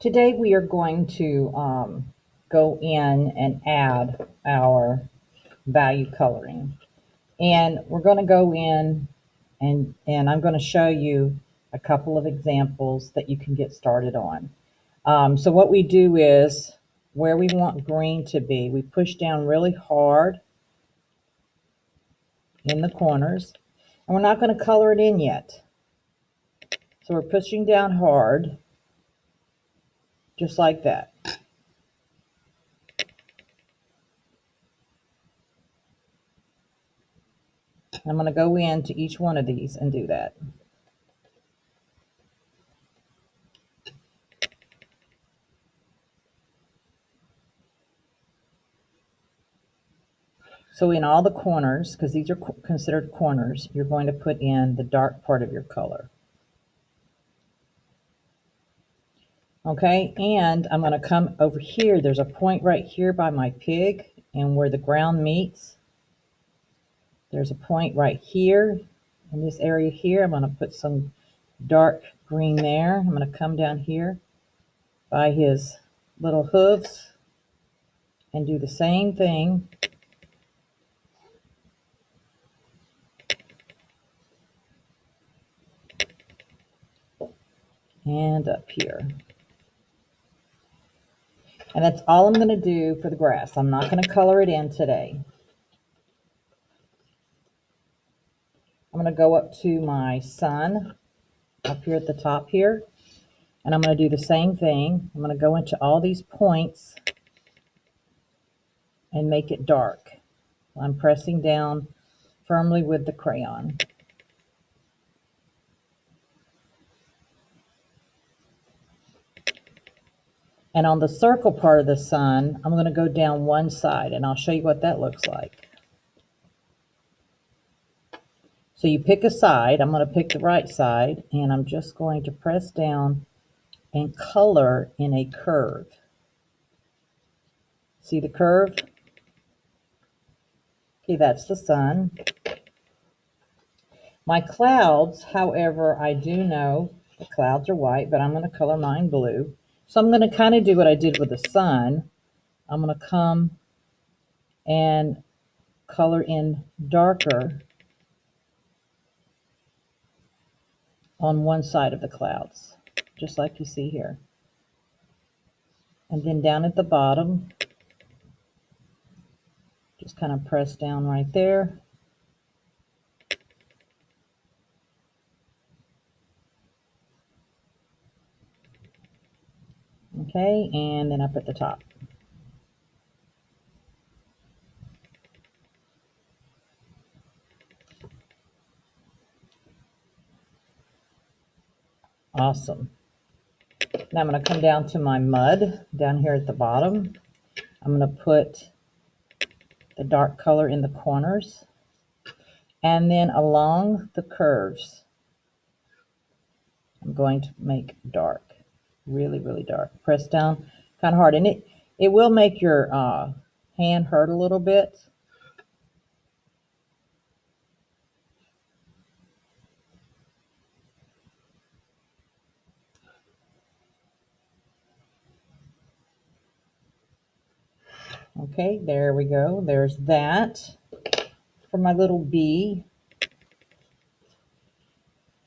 Today we are going to go in and add our value coloring. And we're going to go in and I'm going to show you a couple of examples that you can get started on. So what we do is where we want green to be, we push down really hard in the corners. And we're not going to color it in yet. So we're pushing down hard, just like that. I'm going to go into each one of these and do that. So in all the corners, because these are considered corners, you're going to put in the dark part of your color. Okay, and I'm going to come over here. There's a point right here by my pig, and where the ground meets, there's a point right here in this area here. I'm going to put some dark green there. I'm going to come down here by his little hooves and do the same thing. And up here. And that's all I'm going to do for the grass. I'm not going to color it in today. I'm going to go up to my sun up here at the top here, and I'm going to do the same thing. I'm going to go into all these points and make it dark. I'm pressing down firmly with the crayon. And on the circle part of the sun, I'm going to go down one side, and I'll show you what that looks like. So you pick a side. I'm going to pick the right side, and I'm just going to press down and color in a curve. See the curve? Okay, that's the sun. My clouds, however, I do know the clouds are white, but I'm going to color mine blue. So I'm going to kind of do what I did with the sun. I'm going to come and color in darker on one side of the clouds, just like you see here. And then down at the bottom, just kind of press down right there. Okay, and then up at the top. Awesome. Now I'm going to come down to my mud down here at the bottom. I'm going to put the dark color in the corners, and then along the curves I'm going to make dark, really dark. Press down kind of hard, and it will make your hand hurt a little bit. Okay, there we go. There's that for my little bee.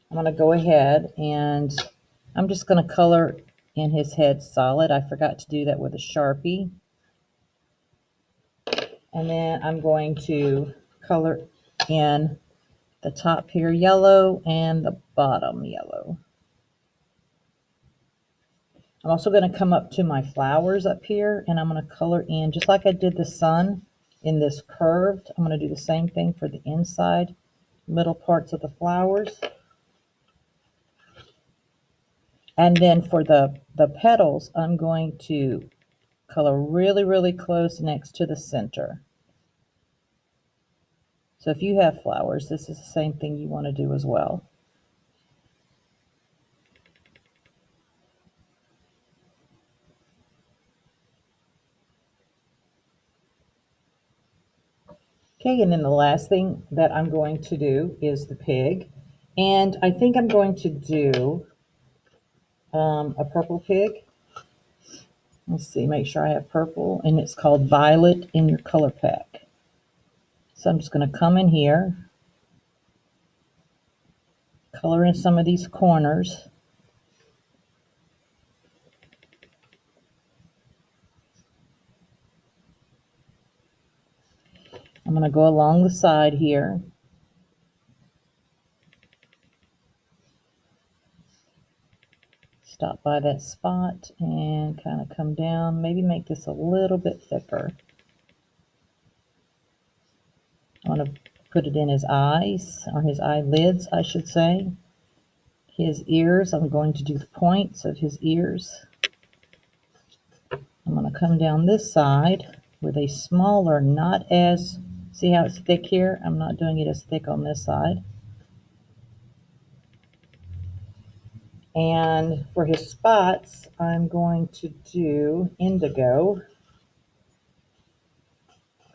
I'm going to go ahead and I'm just going to color in his head solid. I forgot to do that with a Sharpie. And then I'm going to color in the top here yellow and the bottom yellow. I'm also going to come up to my flowers up here, and I'm going to color in, just like I did the sun in this curved, I'm going to do the same thing for the inside, middle parts of the flowers. And then for the petals, I'm going to color really close next to the center. So if you have flowers, this is the same thing you want to do as well. Okay, and then the last thing that I'm going to do is the pig. And I think I'm going to do a purple pig. Let's see, make sure I have purple, and it's called Violet in your color pack. So I'm just going to come in here, color in some of these corners. I'm going to go along the side here. Stop by that spot and kind of come down. Maybe make this a little bit thicker. I want to put it in his eyes, or his eyelids, I should say. His ears, I'm going to do the points of his ears. I'm going to come down this side with a smaller, not as, see how it's thick here? I'm not doing it as thick on this side. And for his spots, I'm going to do indigo.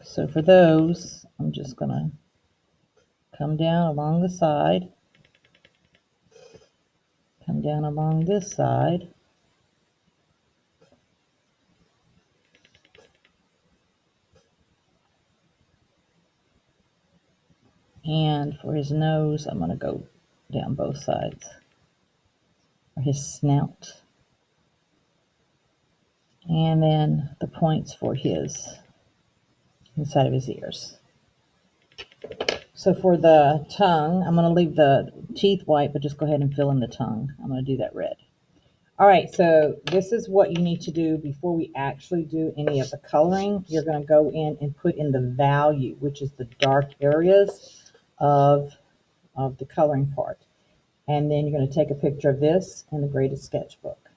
So for those, I'm just going to come down along the side, come down along this side, and for his nose, I'm going to go down both sides, or his snout, and then the points for his inside of his ears. So for the tongue, I'm going to leave the teeth white, but just go ahead and fill in the tongue. I'm going to do that red. All right, so this is what you need to do before we actually do any of the coloring. You're going to go in and put in the value, which is the dark areas of the coloring part. And then you're going to take a picture of this in the graded sketchbook.